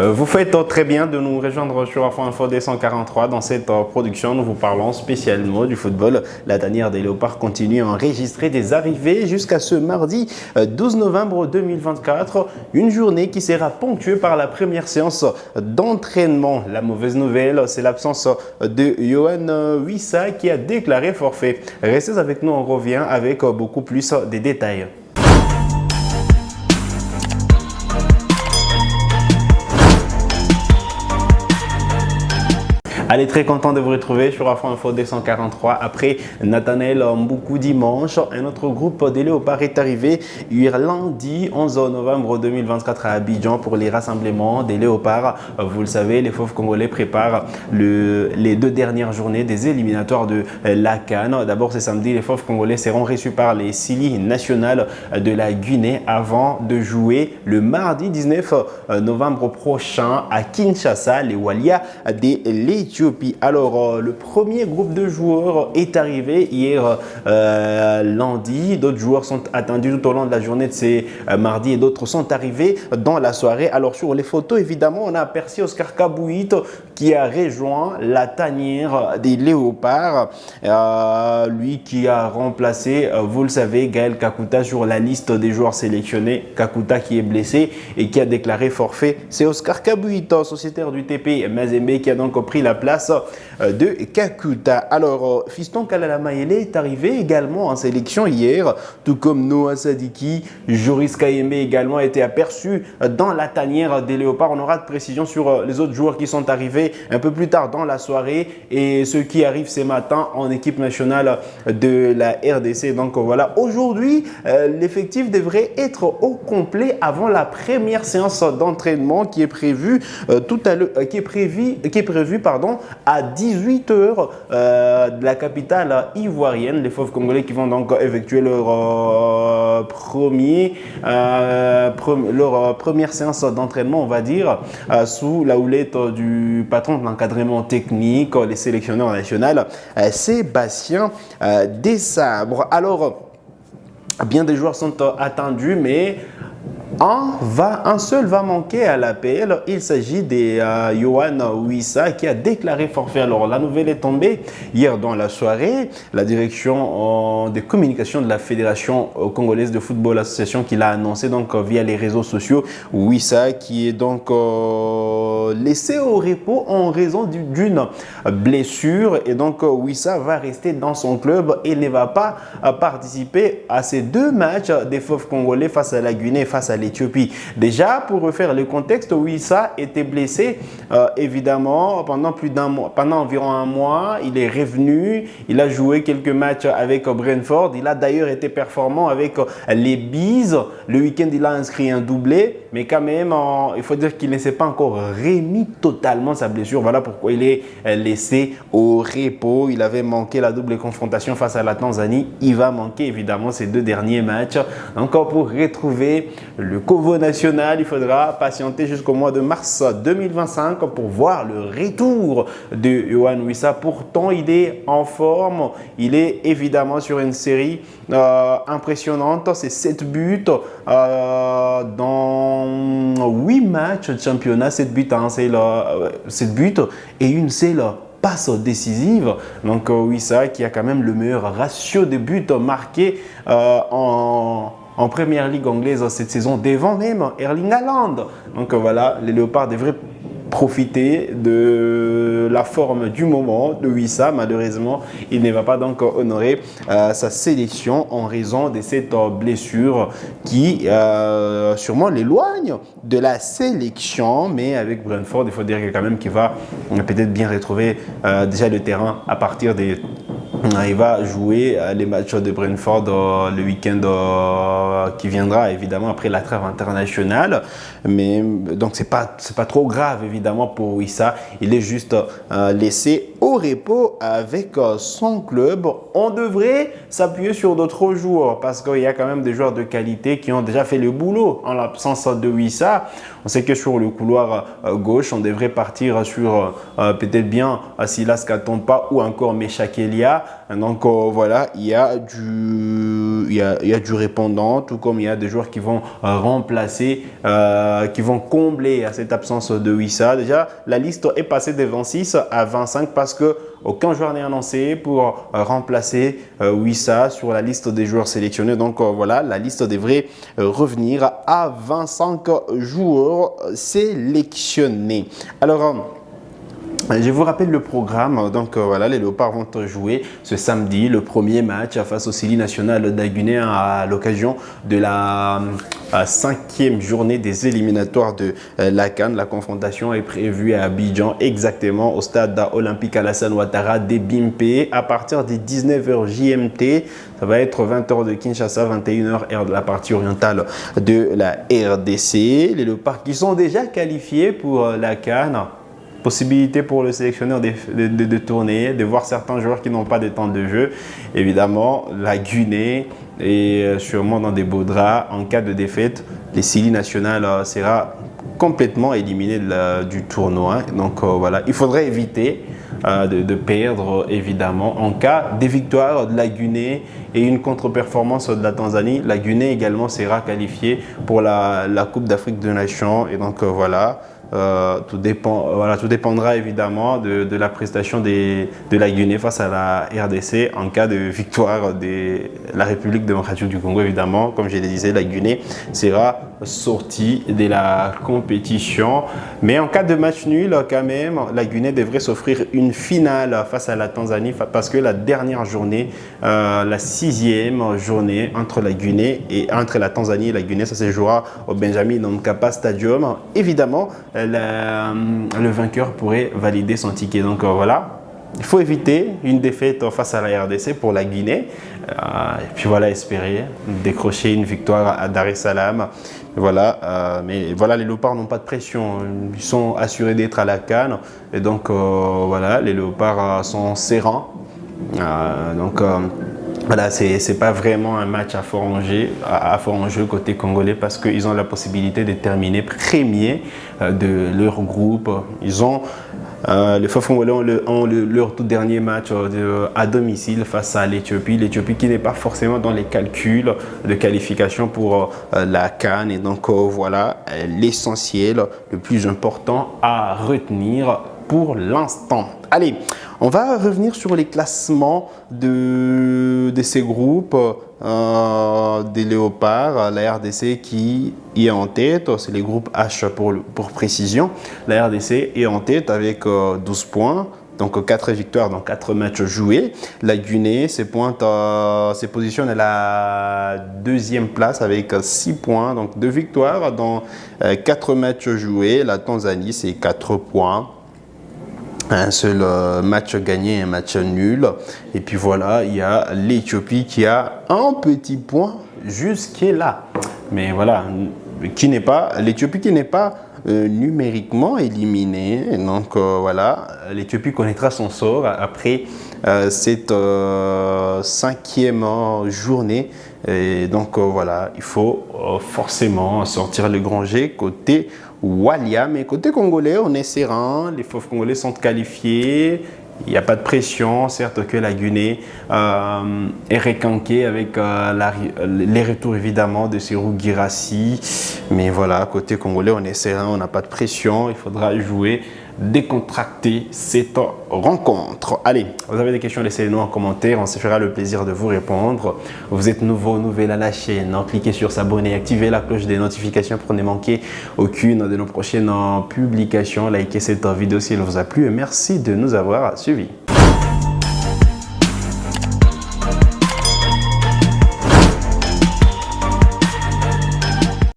Vous faites très bien de nous rejoindre sur Info D143. Dans cette production, nous vous parlons spécialement du football. La tanière des Léopards continue à enregistrer des arrivées jusqu'à ce mardi 12 novembre 2024. Une journée qui sera ponctuée par la première séance d'entraînement. La mauvaise nouvelle, c'est l'absence de Yohan Wissa qui a déclaré forfait. Restez avec nous, on revient avec beaucoup plus de détails. Allez, très content de vous retrouver sur Info D143 après Nathanaël Mboukou dimanche. Un autre groupe des Léopards est arrivé hier lundi 11 novembre 2024 à Abidjan pour les rassemblements des Léopards. Vous le savez, les Fauves Congolais préparent les deux dernières journées des éliminatoires de la CAN. D'abord, ce samedi, les Fauves Congolais seront reçus par les Sili nationales de la Guinée avant de jouer le mardi 19 novembre prochain à Kinshasa, les Walia de l'Éthiopie. Alors, le premier groupe de joueurs est arrivé hier lundi. D'autres joueurs sont attendus tout au long de la journée de ces mardis et d'autres sont arrivés dans la soirée. Alors, sur les photos, évidemment, on a aperçu Oscar Kabouit qui a rejoint la tanière des Léopards. Lui qui a remplacé, vous le savez, Gaël Kakuta sur la liste des joueurs sélectionnés. Kakuta qui est blessé et qui a déclaré forfait. C'est Oscar Kabouit, sociétaire du TP Mazembe, qui a donc pris la place de Kakuta. Alors, Fiston Kalala Mayele est arrivé également en sélection hier, tout comme Noah Sadiki. Joris Kayembe également a été aperçu dans la tanière des Léopards. On aura de précision sur les autres joueurs qui sont arrivés un peu plus tard dans la soirée et ceux qui arrivent ce matin en équipe nationale de la RDC. Donc voilà, aujourd'hui, l'effectif devrait être au complet avant la première séance d'entraînement qui est prévue à 18 h de la capitale ivoirienne. Les Fauves Congolais qui vont donc effectuer leur première séance d'entraînement, on va dire, sous la houlette du patron de l'encadrement technique, les sélectionneurs nationaux, Sébastien Desabre. Alors, bien des joueurs sont attendus, mais un seul va manquer à l'appel. Il s'agit de Yohan Wissa qui a déclaré forfait. Alors, la nouvelle est tombée hier dans la soirée. La direction des communications de la Fédération congolaise de football association qui l'a annoncé donc via les réseaux sociaux. Wissa qui est donc laissé au repos en raison d'une blessure. Et donc, Wissa va rester dans son club et ne va pas participer à ces deux matchs des Fauves Congolais face à la Guinée et face à l'Éthiopie. Déjà, pour refaire le contexte, Wissa était blessé évidemment pendant environ un mois. Il est revenu, il a joué quelques matchs avec Brentford. Il a d'ailleurs été performant avec les Bees. Le week-end, il a inscrit un doublé, mais quand même, il faut dire qu'il ne s'est pas encore remis totalement sa blessure. Voilà pourquoi il est laissé au repos. Il avait manqué la double confrontation face à la Tanzanie. Il va manquer évidemment ces deux derniers matchs. Encore pour retrouver le Kovo national, il faudra patienter jusqu'au mois de mars 2025 pour voir le retour de Yohan Wissa. Pourtant, il est en forme. Il est évidemment sur une série impressionnante. C'est 7 buts dans 8 matchs de championnat. 7 buts, hein, 7 buts et une seule passe décisive. Donc Wissa qui a quand même le meilleur ratio de buts marqués en première ligue anglaise cette saison, devant même Erling Haaland. Donc voilà, les Léopards devraient profiter de la forme du moment de Wissa. Malheureusement, il ne va pas donc honorer sa sélection en raison de cette blessure qui sûrement l'éloigne de la sélection. Mais avec Brentford, il faut dire quand même qu'il va peut-être bien retrouver déjà le terrain à partir des... Il va jouer les matchs de Brentford le week-end qui viendra évidemment après la trêve internationale. Mais donc c'est pas trop grave évidemment pour Wissa. Il est juste laissé au repos avec son club. On devrait s'appuyer sur d'autres joueurs parce qu'il y a quand même des joueurs de qualité qui ont déjà fait le boulot en l'absence de Wissa. On sait que sur le couloir gauche, on devrait partir sur peut-être bien Silas Katompa ou encore Meshak Elia. Donc voilà, il y a du répondant, tout comme il y a des joueurs qui vont remplacer, qui vont combler à cette absence de Wissa. Déjà, la liste est passée de 26 à 25 parce que aucun joueur n'est annoncé pour remplacer Wissa sur la liste des joueurs sélectionnés. Donc voilà, la liste devrait revenir à 25 joueurs sélectionnés. Alors, je vous rappelle le programme. Donc voilà, les Léopards vont jouer ce samedi le premier match face au Sili National de la Guinée à l'occasion de la 5e journée des éliminatoires de la CAN. La confrontation est prévue à Abidjan, exactement au stade olympique Alassane Ouattara des Bimpe à partir des 19h JMT. Ça va être 20h de Kinshasa, 21h heure de la partie orientale de la RDC. Les Léopards qui sont déjà qualifiés pour la CAN. Possibilité pour le sélectionneur de tourner, de voir certains joueurs qui n'ont pas de temps de jeu. Évidemment, la Guinée est sûrement dans des beaux draps. En cas de défaite, les Sili National sera complètement éliminé du tournoi. Donc voilà, il faudrait éviter de perdre évidemment. En cas de victoire de la Guinée et une contre-performance de la Tanzanie, la Guinée également sera qualifiée pour la Coupe d'Afrique des Nations. Et donc voilà. Tout dépendra évidemment de la prestation de la Guinée face à la RDC en cas de victoire de la République démocratique du Congo. Évidemment, comme je le disais, la Guinée sera sortie de la compétition. Mais en cas de match nul, quand même, la Guinée devrait s'offrir une finale face à la Tanzanie parce que la dernière journée, la 6e journée entre la Tanzanie et la Guinée, ça se jouera au Benjamin Mkapa Stadium. Évidemment, le vainqueur pourrait valider son ticket. Donc voilà, il faut éviter une défaite face à la RDC pour la Guinée. Et puis voilà, espérer décrocher une victoire à Dar es Salaam. Voilà, mais voilà, les Léopards n'ont pas de pression. Ils sont assurés d'être à la CAN. Et donc voilà, les Léopards sont sereins. Voilà, c'est pas vraiment un match à fort enjeu côté congolais parce qu'ils ont la possibilité de terminer premier de leur groupe. Ils ont les Fafongolais ont leur tout dernier match à domicile face à l'Éthiopie. L'Éthiopie qui n'est pas forcément dans les calculs de qualification pour la CAN. Et donc voilà l'essentiel, le plus important à retenir pour l'instant. Allez, on va revenir sur les classements de ces groupes des Léopards. La RDC qui est en tête, c'est les groupes H pour précision. La RDC est en tête avec 12 points. Donc 4 victoires dans 4 matchs joués. La Guinée se positionne à la 2e place avec 6 points. Donc 2 victoires dans 4 matchs joués. La Tanzanie, c'est 4 points. Un seul match gagné, un match nul. Et puis voilà, il y a l'Éthiopie qui a un petit point jusque-là. Mais voilà, l'Éthiopie qui n'est pas numériquement éliminée. Donc voilà, l'Éthiopie connaîtra son sort après cette 5e journée. Et donc voilà, il faut forcément sortir le grand G côté Walia. Mais côté congolais, on est serein. Les Fauves congolais sont qualifiés. Il n'y a pas de pression. Certes que la Guinée est requinquée avec les retours évidemment de Serhou Guirassy. Mais voilà, côté congolais, on est serein. On n'a pas de pression. Il faudra jouer décontracter cette rencontre. Allez, vous avez des questions, laissez-les nous en commentaire. On se fera le plaisir de vous répondre. Vous êtes nouveau, nouvelle à la chaîne. Cliquez sur s'abonner, activez la cloche des notifications pour ne manquer aucune de nos prochaines publications. Likez cette vidéo si elle vous a plu et merci de nous avoir suivis.